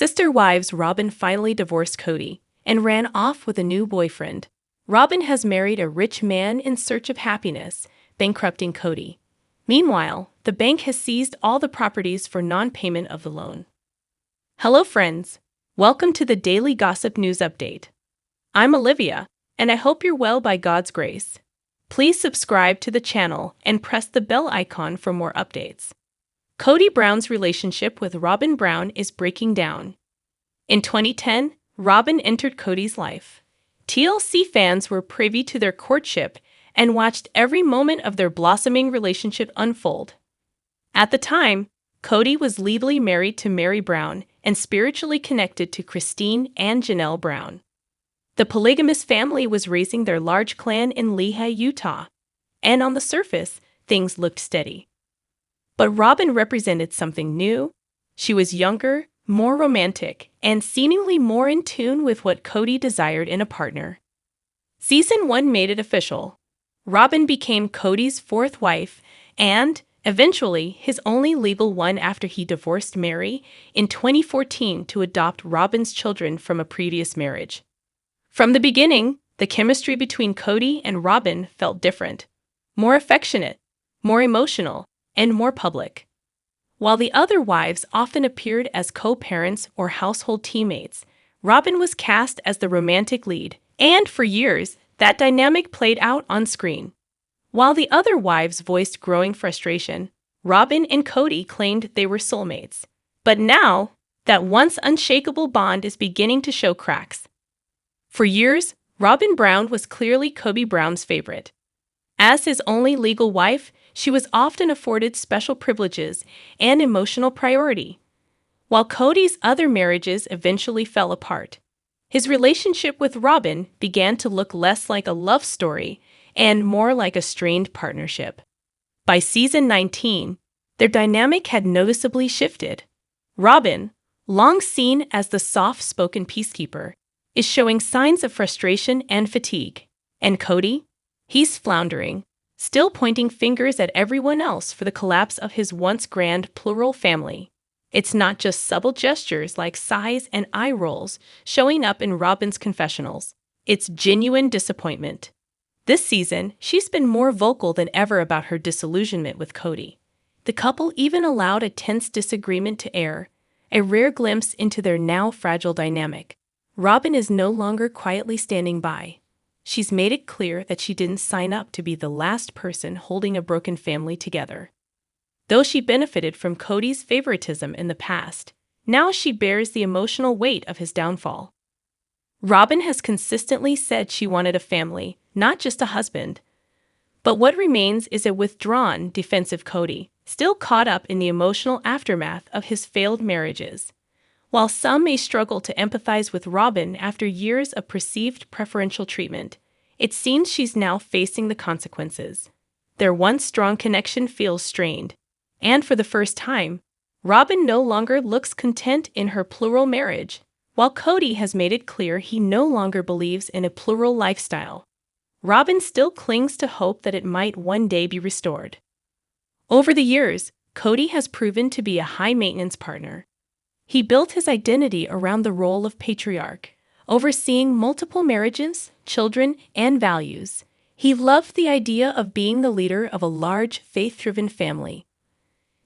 Sister Wives Robyn finally divorced Kody and ran off with a new boyfriend. Robyn has married a rich man in search of happiness, bankrupting Kody. Meanwhile, the bank has seized all the properties for non-payment of the loan. Hello friends, welcome to the Daily Gossip News Update. I'm Olivia, and I hope you're well by God's grace. Please subscribe to the channel and press the bell icon for more updates. Kody Brown's relationship with Robyn Brown is breaking down. In 2010, Robyn entered Kody's life. TLC fans were privy to their courtship and watched every moment of their blossoming relationship unfold. At the time, Kody was legally married to Mary Brown and spiritually connected to Christine and Janelle Brown. The polygamous family was raising their large clan in Lehi, Utah, and on the surface, things looked steady. But Robyn represented something new. She was younger, more romantic, and seemingly more in tune with what Kody desired in a partner. Season 1 made it official. Robyn became Kody's fourth wife and, eventually, his only legal one after he divorced Mary in 2014 to adopt Robyn's children from a previous marriage. From the beginning, the chemistry between Kody and Robyn felt different, more affectionate, more emotional, and more public. While the other wives often appeared as co-parents or household teammates, Robyn was cast as the romantic lead, and for years, that dynamic played out on screen. While the other wives voiced growing frustration, Robyn and Kody claimed they were soulmates. But now, that once unshakable bond is beginning to show cracks. For years, Robyn Brown was clearly Kody Brown's favorite. As his only legal wife, she was often afforded special privileges and emotional priority. While Kody's other marriages eventually fell apart, his relationship with Robyn began to look less like a love story and more like a strained partnership. By season 19, their dynamic had noticeably shifted. Robyn, long seen as the soft-spoken peacekeeper, is showing signs of frustration and fatigue. And Kody? He's floundering, still pointing fingers at everyone else for the collapse of his once grand plural family. It's not just subtle gestures like sighs and eye rolls showing up in Robyn's confessionals. It's genuine disappointment. This season, she's been more vocal than ever about her disillusionment with Kody. The couple even allowed a tense disagreement to air, a rare glimpse into their now fragile dynamic. Robyn is no longer quietly standing by. She's made it clear that she didn't sign up to be the last person holding a broken family together. Though she benefited from Kody's favoritism in the past, now she bears the emotional weight of his downfall. Robyn has consistently said she wanted a family, not just a husband. But what remains is a withdrawn, defensive Kody, still caught up in the emotional aftermath of his failed marriages. While some may struggle to empathize with Robyn after years of perceived preferential treatment, it seems she's now facing the consequences. Their once strong connection feels strained, and for the first time, Robyn no longer looks content in her plural marriage, while Kody has made it clear he no longer believes in a plural lifestyle. Robyn still clings to hope that it might one day be restored. Over the years, Kody has proven to be a high-maintenance partner. He built his identity around the role of patriarch, overseeing multiple marriages, children, and values. He loved the idea of being the leader of a large, faith-driven family.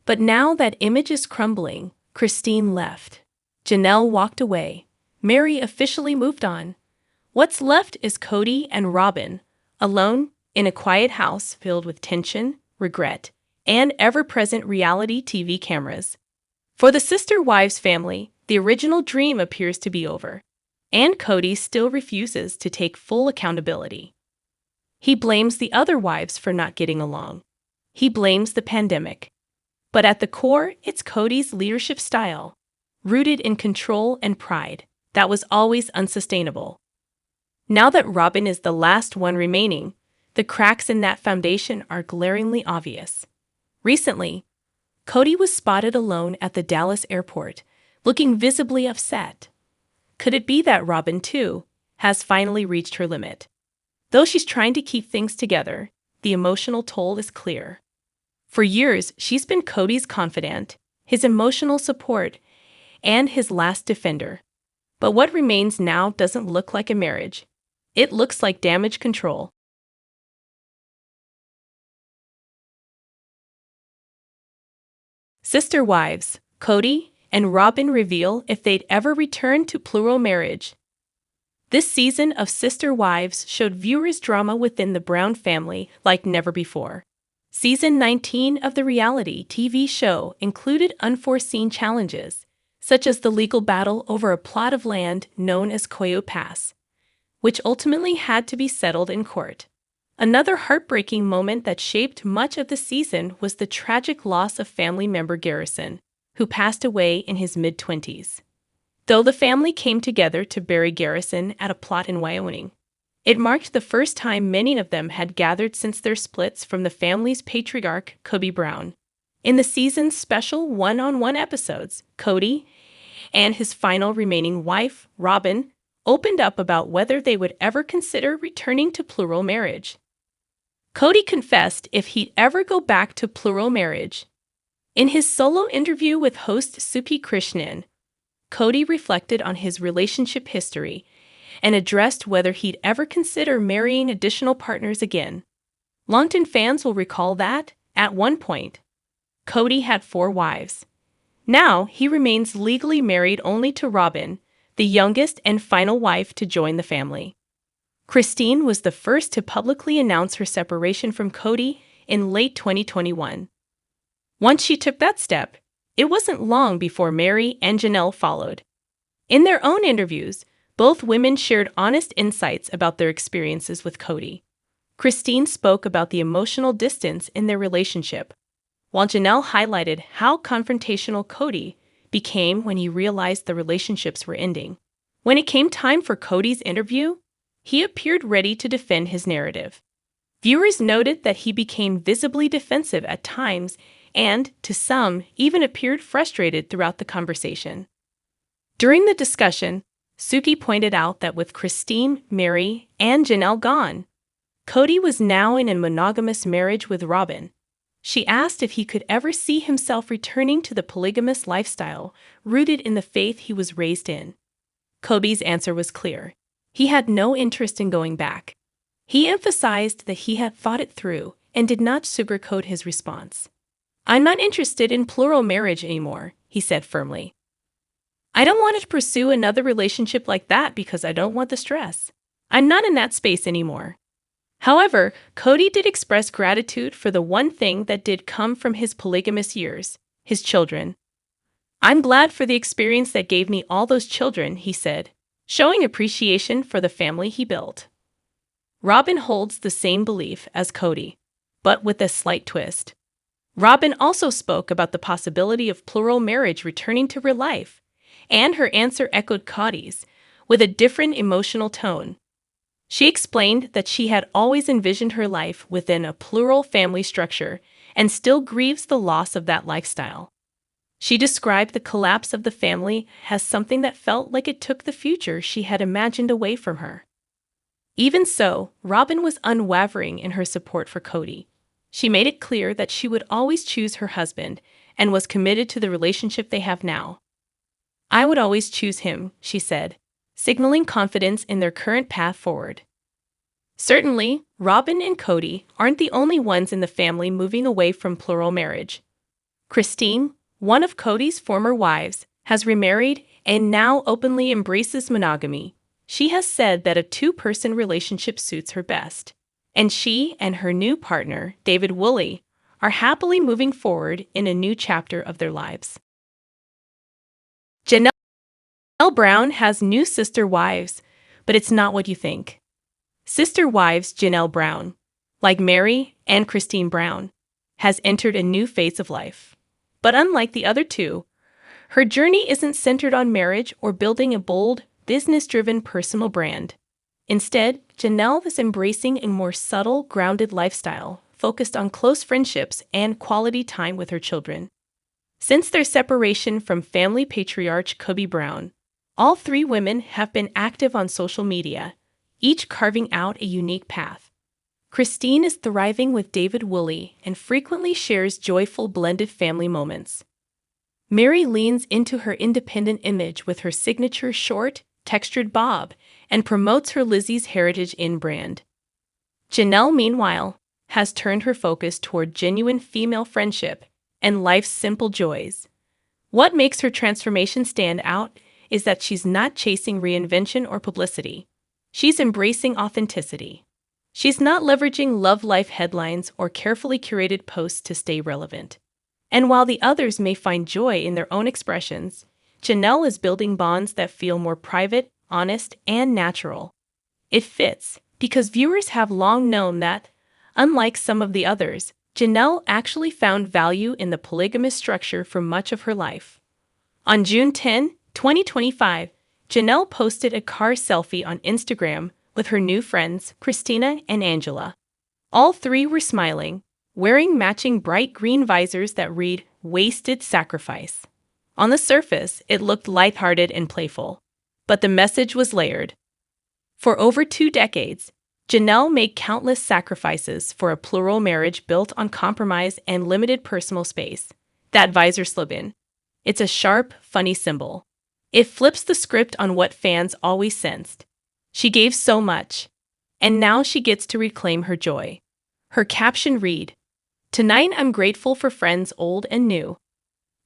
But now that image is crumbling. Christine left. Janelle walked away. Mary officially moved on. What's left is Kody and Robyn, alone in a quiet house filled with tension, regret, and ever-present reality TV cameras. For the Sister Wives family, the original dream appears to be over, and Kody still refuses to take full accountability. He blames the other wives for not getting along. He blames the pandemic. But at the core, it's Kody's leadership style, rooted in control and pride, that was always unsustainable. Now that Robyn is the last one remaining, the cracks in that foundation are glaringly obvious. Recently, Kody was spotted alone at the Dallas airport, looking visibly upset. Could it be that Robyn, too, has finally reached her limit? Though she's trying to keep things together, the emotional toll is clear. For years, she's been Kody's confidant, his emotional support, and his last defender. But what remains now doesn't look like a marriage. It looks like damage control. Sister wives, Kody and Robyn reveal if they'd ever return to plural marriage. This season of Sister Wives showed viewers drama within the Brown family like never before. Season 19 of the reality TV show included unforeseen challenges, such as the legal battle over a plot of land known as Koyo Pass, which ultimately had to be settled in court. Another heartbreaking moment that shaped much of the season was the tragic loss of family member Garrison, who passed away in his mid-20s. Though the family came together to bury Garrison at a plot in Wyoming, it marked the first time many of them had gathered since their splits from the family's patriarch, Kody Brown. In the season's special one-on-one episodes, Kody and his final remaining wife, Robyn, opened up about whether they would ever consider returning to plural marriage. Kody confessed if he'd ever go back to plural marriage. In his solo interview with host Suki Krishnan, Kody reflected on his relationship history and addressed whether he'd ever consider marrying additional partners again. Longtime fans will recall that, at one point, Kody had 4 wives. Now, he remains legally married only to Robyn, the youngest and final wife to join the family. Christine was the first to publicly announce her separation from Kody in late 2021. Once she took that step, it wasn't long before Mary and Janelle followed. In their own interviews, both women shared honest insights about their experiences with Kody. Christine spoke about the emotional distance in their relationship, while Janelle highlighted how confrontational Kody became when he realized the relationships were ending. When it came time for Kody's interview, he appeared ready to defend his narrative. Viewers noted that he became visibly defensive at times and, to some, even appeared frustrated throughout the conversation. During the discussion, Suki pointed out that with Christine, Mary, and Janelle gone, Kody was now in a monogamous marriage with Robyn. She asked if he could ever see himself returning to the polygamous lifestyle rooted in the faith he was raised in. Kody's answer was clear. He had no interest in going back. He emphasized that he had thought it through and did not sugarcoat his response. "I'm not interested in plural marriage anymore," he said firmly. "I don't want to pursue another relationship like that because I don't want the stress. I'm not in that space anymore." However, Kody did express gratitude for the one thing that did come from his polygamous years, his children. "I'm glad for the experience that gave me all those children," he said, showing appreciation for the family he built. Robyn holds the same belief as Kody, but with a slight twist. Robyn also spoke about the possibility of plural marriage returning to real life, and her answer echoed Kody's, with a different emotional tone. She explained that she had always envisioned her life within a plural family structure and still grieves the loss of that lifestyle. She described the collapse of the family as something that felt like it took the future she had imagined away from her. Even so, Robyn was unwavering in her support for Kody. She made it clear that she would always choose her husband and was committed to the relationship they have now. "I would always choose him," she said, signaling confidence in their current path forward. Certainly, Robyn and Kody aren't the only ones in the family moving away from plural marriage. Christine, one of Kody's former wives, has remarried and now openly embraces monogamy. She has said that a 2-person relationship suits her best, and she and her new partner, David Woolley, are happily moving forward in a new chapter of their lives. Janelle Brown has new sister wives, but it's not what you think. Sister wives Janelle Brown, like Mary and Christine Brown, has entered a new phase of life. But unlike the other two, her journey isn't centered on marriage or building a bold, business-driven personal brand. Instead, Janelle is embracing a more subtle, grounded lifestyle focused on close friendships and quality time with her children. Since their separation from family patriarch Kody Brown, all 3 women have been active on social media, each carving out a unique path. Christine is thriving with David Woolley and frequently shares joyful blended family moments. Meri leans into her independent image with her signature short, textured bob and promotes her Lizzie's Heritage Inn brand. Janelle, meanwhile, has turned her focus toward genuine female friendship and life's simple joys. What makes her transformation stand out is that she's not chasing reinvention or publicity. She's embracing authenticity. She's not leveraging love life headlines or carefully curated posts to stay relevant. And while the others may find joy in their own expressions, Janelle is building bonds that feel more private, honest, and natural. It fits because viewers have long known that, unlike some of the others, Janelle actually found value in the polygamous structure for much of her life. On June 10, 2025, Janelle posted a car selfie on Instagram with her new friends, Christina and Angela. All three were smiling, wearing matching bright green visors that read, "Wasted Sacrifice." On the surface, it looked lighthearted and playful, but the message was layered. For over 2 decades, Janelle made countless sacrifices for a plural marriage built on compromise and limited personal space. That visor slogan. It's a sharp, funny symbol. It flips the script on what fans always sensed. She gave so much, and now she gets to reclaim her joy. Her caption read, "Tonight I'm grateful for friends old and new."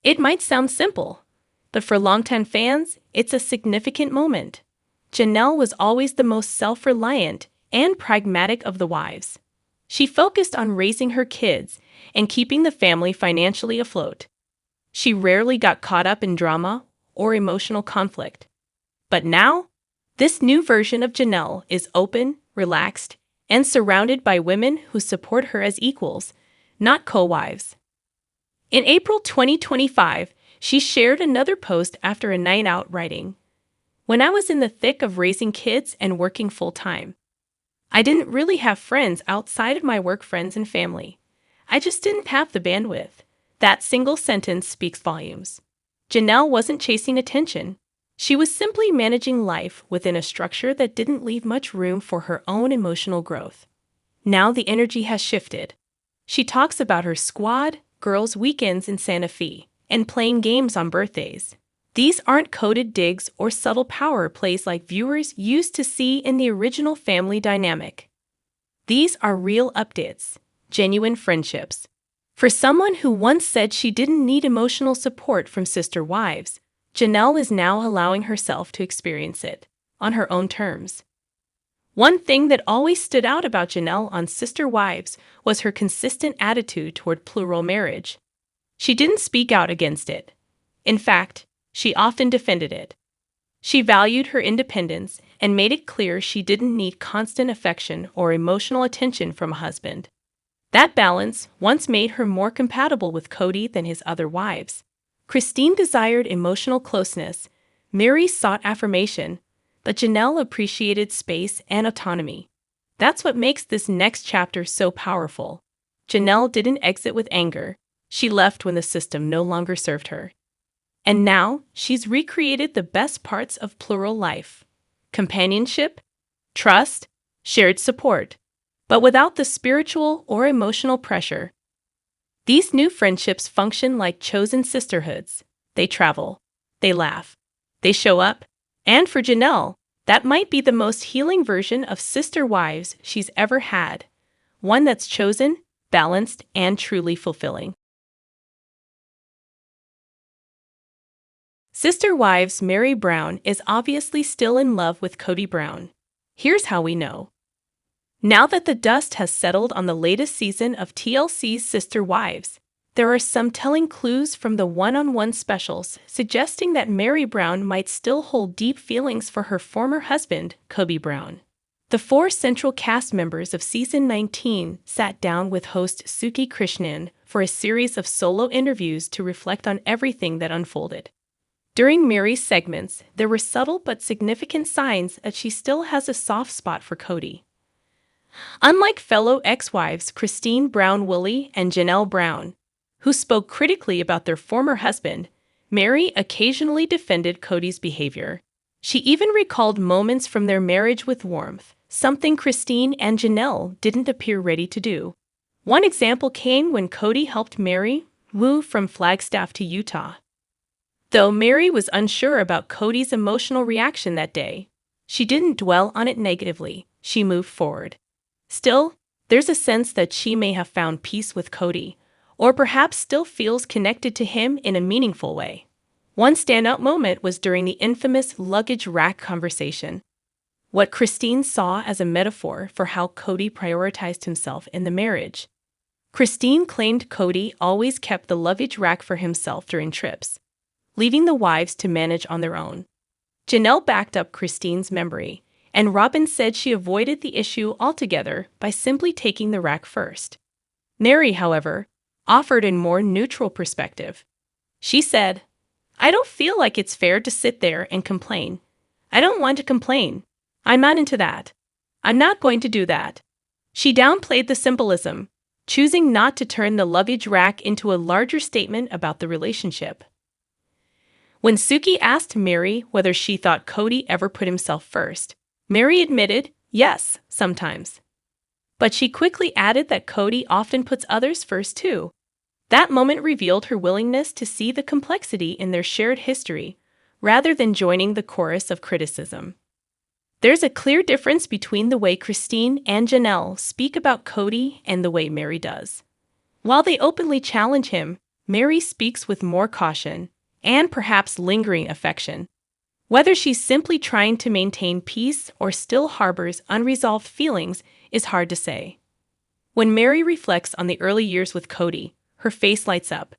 It might sound simple, but for longtime fans, it's a significant moment. Janelle was always the most self-reliant and pragmatic of the wives. She focused on raising her kids and keeping the family financially afloat. She rarely got caught up in drama or emotional conflict. But now, this new version of Janelle is open, relaxed, and surrounded by women who support her as equals, not co-wives. In April 2025, she shared another post after a night out writing, "When I was in the thick of raising kids and working full-time, I didn't really have friends outside of my work friends and family. I just didn't have the bandwidth." That single sentence speaks volumes. Janelle wasn't chasing attention. She was simply managing life within a structure that didn't leave much room for her own emotional growth. Now the energy has shifted. She talks about her squad, girls' weekends in Santa Fe, and playing games on birthdays. These aren't coded digs or subtle power plays like viewers used to see in the original family dynamic. These are real updates, genuine friendships. For someone who once said she didn't need emotional support from sister wives, Janelle is now allowing herself to experience it on her own terms. One thing that always stood out about Janelle on Sister Wives was her consistent attitude toward plural marriage. She didn't speak out against it. In fact, she often defended it. She valued her independence and made it clear she didn't need constant affection or emotional attention from a husband. That balance once made her more compatible with Kody than his other wives. Christine desired emotional closeness, Meri sought affirmation, but Janelle appreciated space and autonomy. That's what makes this next chapter so powerful. Janelle didn't exit with anger. She left when the system no longer served her. And now, she's recreated the best parts of plural life: companionship, trust, shared support, but without the spiritual or emotional pressure. These new friendships function like chosen sisterhoods. They travel, they laugh, they show up, and for Janelle, that might be the most healing version of sister wives she's ever had, one that's chosen, balanced, and truly fulfilling. Sister Wives Meri Brown is obviously still in love with Kody Brown. Here's how we know. Now that the dust has settled on the latest season of TLC's Sister Wives, there are some telling clues from the one-on-one specials suggesting that Meri Brown might still hold deep feelings for her former husband, Kody Brown. The 4 central cast members of Season 19 sat down with host Suki Krishnan for a series of solo interviews to reflect on everything that unfolded. During Meri's segments, there were subtle but significant signs that she still has a soft spot for Kody. Unlike fellow ex-wives Kody Brown Woolley and Janelle Brown, who spoke critically about their former husband, Meri occasionally defended Kody's behavior. She even recalled moments from their marriage with warmth, something Kody and Janelle didn't appear ready to do. One example came when Kody helped Meri move from Flagstaff to Utah. Though Mary was unsure about Kody's emotional reaction that day, she didn't dwell on it negatively. She moved forward. Still, there's a sense that she may have found peace with Kody, or perhaps still feels connected to him in a meaningful way. One standout moment was during the infamous luggage rack conversation. What Christine saw as a metaphor for how Kody prioritized himself in the marriage. Christine claimed Kody always kept the luggage rack for himself during trips, leaving the wives to manage on their own. Janelle backed up Christine's memory, and Robyn said she avoided the issue altogether by simply taking the rack first. Mary, however, offered a more neutral perspective. She said, "I don't feel like it's fair to sit there and complain. I don't want to complain. I'm not into that. I'm not going to do that." She downplayed the symbolism, choosing not to turn the luggage rack into a larger statement about the relationship. When Suki asked Mary whether she thought Kody ever put himself first, Mary admitted, yes, sometimes. But she quickly added that Kody often puts others first too. That moment revealed her willingness to see the complexity in their shared history, rather than joining the chorus of criticism. There's a clear difference between the way Christine and Janelle speak about Kody and the way Mary does. While they openly challenge him, Mary speaks with more caution and perhaps lingering affection. Whether she's simply trying to maintain peace or still harbors unresolved feelings is hard to say. When Mary reflects on the early years with Kody, her face lights up.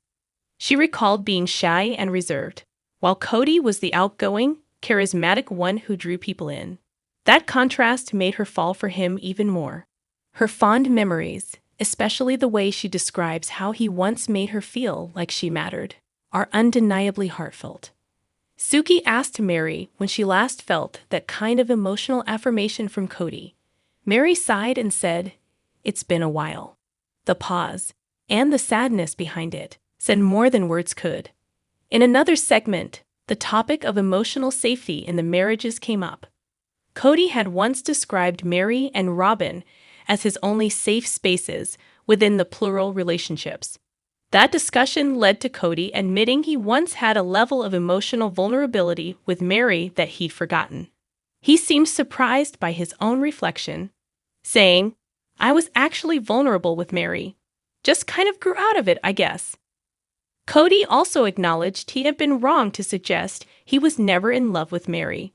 She recalled being shy and reserved, while Kody was the outgoing, charismatic one who drew people in. That contrast made her fall for him even more. Her fond memories, especially the way she describes how he once made her feel like she mattered, are undeniably heartfelt. Suki asked Mary when she last felt that kind of emotional affirmation from Kody. Mary sighed and said, "It's been a while." The pause, and the sadness behind it, said more than words could. In another segment, the topic of emotional safety in the marriages came up. Kody had once described Mary and Robyn as his only safe spaces within the plural relationships. That discussion led to Kody admitting he once had a level of emotional vulnerability with Mary that he'd forgotten. He seemed surprised by his own reflection, saying, "I was actually vulnerable with Mary. Just kind of grew out of it, I guess." Kody also acknowledged he had been wrong to suggest he was never in love with Mary.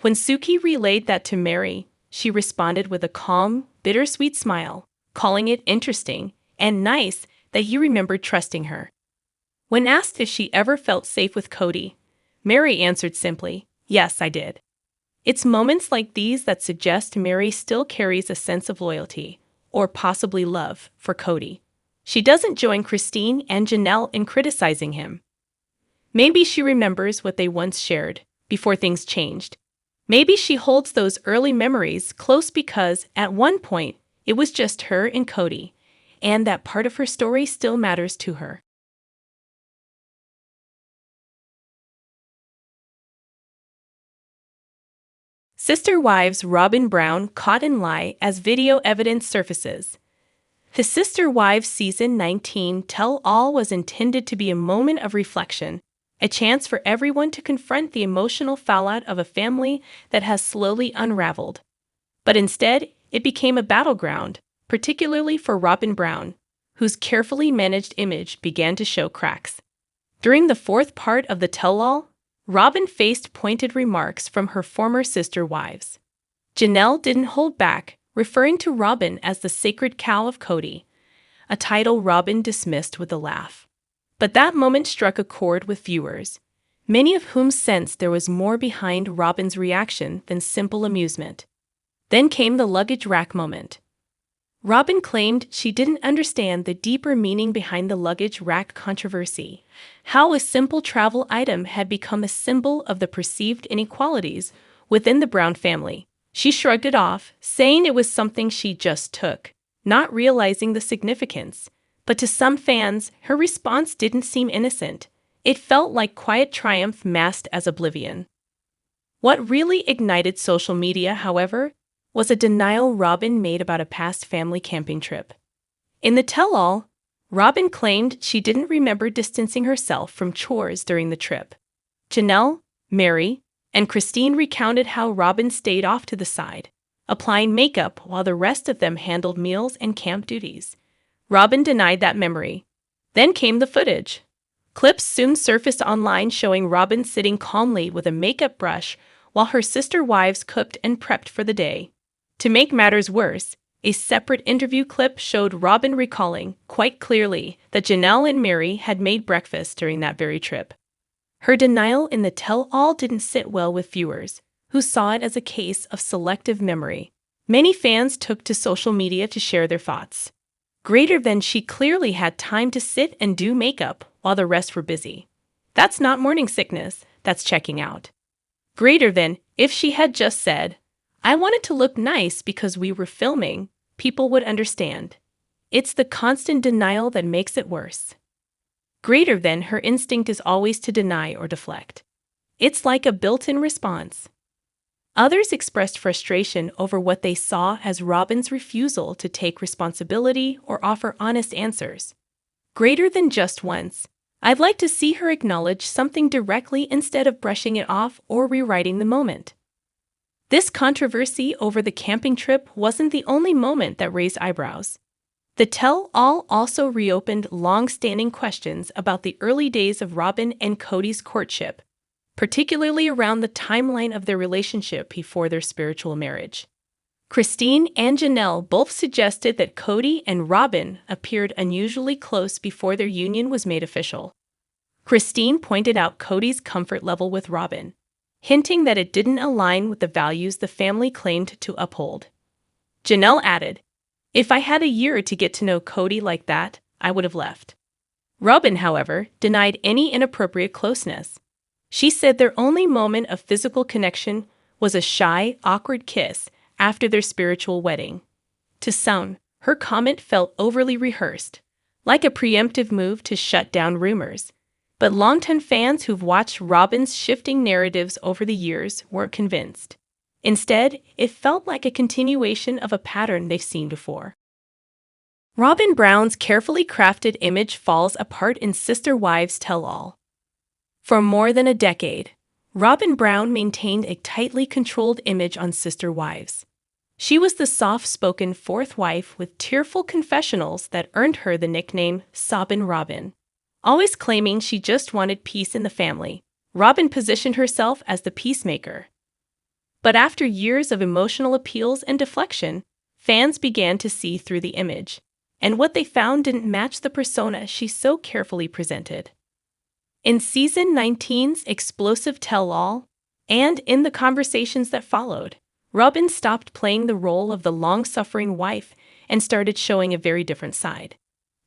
When Suki relayed that to Mary, she responded with a calm, bittersweet smile, calling it interesting and nice that he remembered trusting her. When asked if she ever felt safe with Kody, Mary answered simply, "Yes, I did." It's moments like these that suggest Mary still carries a sense of loyalty, or possibly love, for Kody. She doesn't join Christine and Janelle in criticizing him. Maybe she remembers what they once shared, before things changed. Maybe she holds those early memories close because, at one point, it was just her and Kody, and that part of her story still matters to her. Sister Wives Robyn Brown caught in lie as video evidence surfaces. The Sister Wives Season 19 tell-all was intended to be a moment of reflection, a chance for everyone to confront the emotional fallout of a family that has slowly unraveled. But instead, it became a battleground, particularly for Robyn Brown, whose carefully managed image began to show cracks. During the fourth part of the tell-all, Robyn faced pointed remarks from her former sister wives. Janelle didn't hold back, referring to Robyn as the sacred cow of Kody, a title Robyn dismissed with a laugh. But that moment struck a chord with viewers, many of whom sensed there was more behind Robyn's reaction than simple amusement. Then came the luggage rack moment. Robyn claimed she didn't understand the deeper meaning behind the luggage rack controversy, how a simple travel item had become a symbol of the perceived inequalities within the Brown family. She shrugged it off, saying it was something she just took, not realizing the significance. But to some fans, her response didn't seem innocent. It felt like quiet triumph masked as oblivion. What really ignited social media, however, was a denial Robyn made about a past family camping trip. In the tell-all, Robyn claimed she didn't remember distancing herself from chores during the trip. Janelle, Mary, and Christine recounted how Robyn stayed off to the side, applying makeup while the rest of them handled meals and camp duties. Robyn denied that memory. Then came the footage. Clips soon surfaced online showing Robyn sitting calmly with a makeup brush while her sister wives cooked and prepped for the day. To make matters worse, a separate interview clip showed Robyn recalling, quite clearly, that Janelle and Mary had made breakfast during that very trip. Her denial in the tell-all didn't sit well with viewers, who saw it as a case of selective memory. Many fans took to social media to share their thoughts. Greater than she clearly had time to sit and do makeup while the rest were busy. That's not morning sickness, that's checking out. Greater than if she had just said, I wanted to look nice because we were filming, people would understand. It's the constant denial that makes it worse. Greater than her instinct is always to deny or deflect. It's like a built-in response. Others expressed frustration over what they saw as Robyn's refusal to take responsibility or offer honest answers. Greater than just once, I'd like to see her acknowledge something directly instead of brushing it off or rewriting the moment. This controversy over the camping trip wasn't the only moment that raised eyebrows. The tell-all also reopened long-standing questions about the early days of Robyn and Kody's courtship, particularly around the timeline of their relationship before their spiritual marriage. Christine and Janelle both suggested that Kody and Robyn appeared unusually close before their union was made official. Christine pointed out Kody's comfort level with Robyn, hinting that it didn't align with the values the family claimed to uphold. Janelle added, if I had a year to get to know Kody like that, I would have left. Robyn, however, denied any inappropriate closeness. She said their only moment of physical connection was a shy, awkward kiss after their spiritual wedding. To some, her comment felt overly rehearsed, like a preemptive move to shut down rumors. But longtime fans who've watched Robyn's shifting narratives over the years weren't convinced. Instead, it felt like a continuation of a pattern they've seen before. Robyn Brown's carefully crafted image falls apart in Sister Wives Tell-All. For more than a decade, Robyn Brown maintained a tightly controlled image on Sister Wives. She was the soft-spoken fourth wife with tearful confessionals that earned her the nickname Sobbin' Robyn. Always claiming she just wanted peace in the family, Robyn positioned herself as the peacemaker. But after years of emotional appeals and deflection, fans began to see through the image, and what they found didn't match the persona she so carefully presented. In Season 19's explosive tell-all, and in the conversations that followed, Robyn stopped playing the role of the long-suffering wife and started showing a very different side.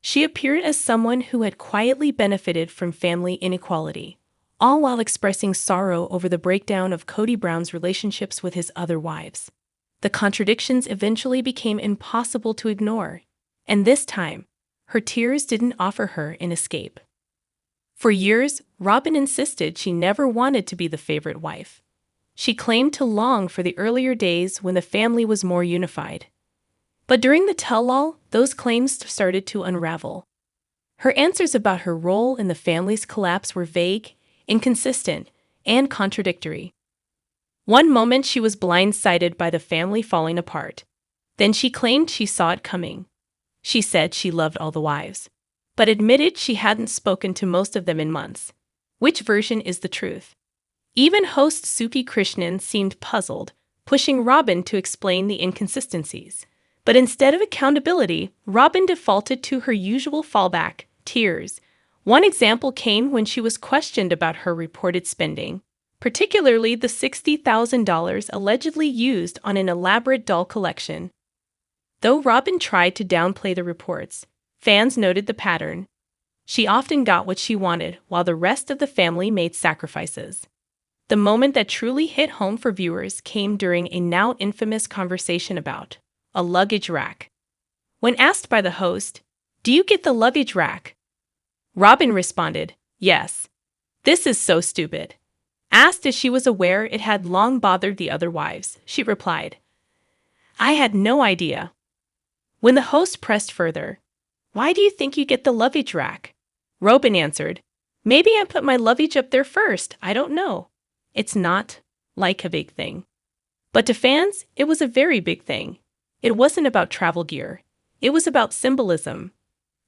She appeared as someone who had quietly benefited from family inequality, all while expressing sorrow over the breakdown of Kody Brown's relationships with his other wives. The contradictions eventually became impossible to ignore, and this time, her tears didn't offer her an escape. For years, Robyn insisted she never wanted to be the favorite wife. She claimed to long for the earlier days when the family was more unified. But during the tell-all, those claims started to unravel. Her answers about her role in the family's collapse were vague, inconsistent, and contradictory. One moment she was blindsided by the family falling apart. Then she claimed she saw it coming. She said she loved all the wives, but admitted she hadn't spoken to most of them in months. Which version is the truth? Even host Suki Krishnan seemed puzzled, pushing Robyn to explain the inconsistencies. But instead of accountability, Robyn defaulted to her usual fallback, tears. One example came when she was questioned about her reported spending, particularly the $60,000 allegedly used on an elaborate doll collection. Though Robyn tried to downplay the reports, fans noted the pattern. She often got what she wanted, while the rest of the family made sacrifices. The moment that truly hit home for viewers came during a now infamous conversation about a luggage rack. When asked by the host, "Do you get the luggage rack?" Robyn responded, "Yes. This is so stupid." Asked if she was aware it had long bothered the other wives, she replied, "I had no idea." When the host pressed further, "Why do you think you get the luggage rack?" Robyn answered, Maybe I put my luggage up there first, I don't know. It's not like a big thing. But to fans, it was a very big thing. It wasn't about travel gear. It was about symbolism.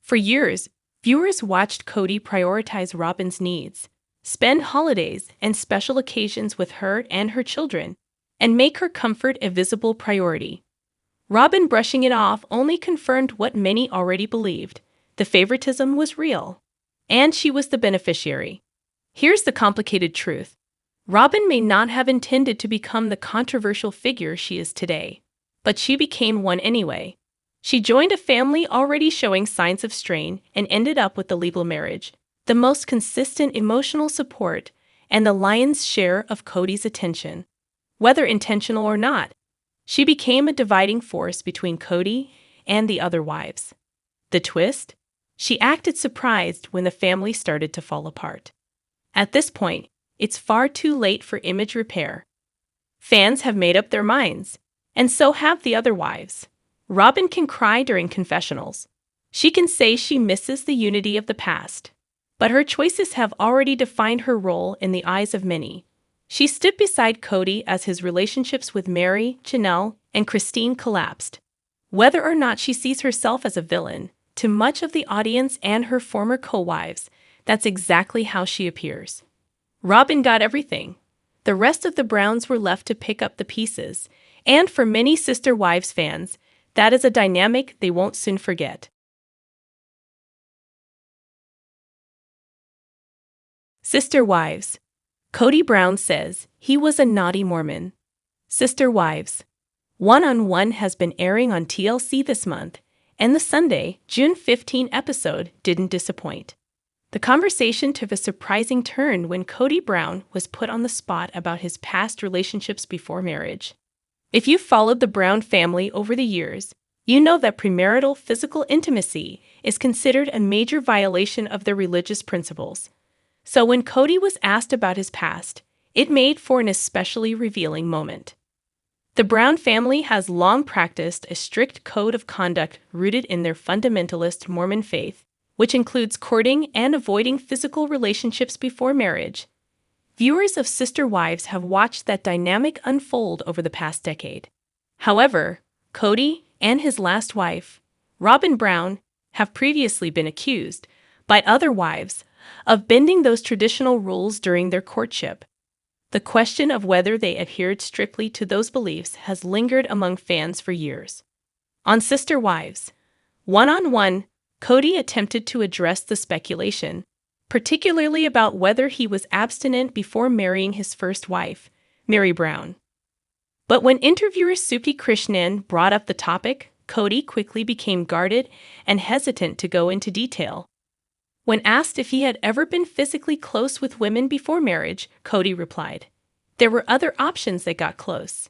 For years, viewers watched Kody prioritize Robyn's needs, spend holidays and special occasions with her and her children, and make her comfort a visible priority. Robyn brushing it off only confirmed what many already believed. The favoritism was real. And she was the beneficiary. Here's the complicated truth. Robyn may not have intended to become the controversial figure she is today, but she became one anyway. She joined a family already showing signs of strain and ended up with the legal marriage, the most consistent emotional support, and the lion's share of Kody's attention. Whether intentional or not, she became a dividing force between Kody and the other wives. The twist? She acted surprised when the family started to fall apart. At this point, it's far too late for image repair. Fans have made up their minds, and so have the other wives. Robyn can cry during confessionals. She can say she misses the unity of the past. But her choices have already defined her role in the eyes of many. She stood beside Kody as his relationships with Mary, Janelle, and Christine collapsed. Whether or not she sees herself as a villain, to much of the audience and her former co-wives, that's exactly how she appears. Robyn got everything. The rest of the Browns were left to pick up the pieces, and for many Sister Wives fans, that is a dynamic they won't soon forget. Sister Wives. Kody Brown says he was a naughty Mormon. Sister Wives. One-on-One has been airing on TLC this month, and the Sunday, June 15 episode didn't disappoint. The conversation took a surprising turn when Kody Brown was put on the spot about his past relationships before marriage. If you've followed the Brown family over the years, you know that premarital physical intimacy is considered a major violation of their religious principles. So when Kody was asked about his past, it made for an especially revealing moment. The Brown family has long practiced a strict code of conduct rooted in their fundamentalist Mormon faith, which includes courting and avoiding physical relationships before marriage. Viewers of Sister Wives have watched that dynamic unfold over the past decade. However, Kody and his last wife, Robyn Brown, have previously been accused, by other wives, of bending those traditional rules during their courtship. The question of whether they adhered strictly to those beliefs has lingered among fans for years. On Sister Wives, One-on-One, Kody attempted to address the speculation, particularly about whether he was abstinent before marrying his first wife, Mary Brown. But when interviewer Supi Krishnan brought up the topic, Kody quickly became guarded and hesitant to go into detail. When asked if he had ever been physically close with women before marriage, Kody replied, "There were other options that got close.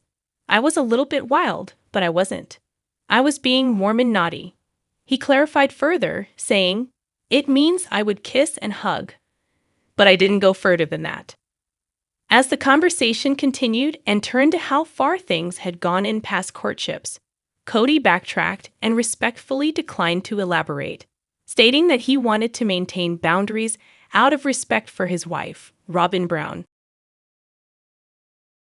I was a little bit wild, but I wasn't. I was being Mormon naughty." He clarified further, saying, "It means I would kiss and hug. But I didn't go further than that." As the conversation continued and turned to how far things had gone in past courtships, Kody backtracked and respectfully declined to elaborate, stating that he wanted to maintain boundaries out of respect for his wife, Robyn Brown.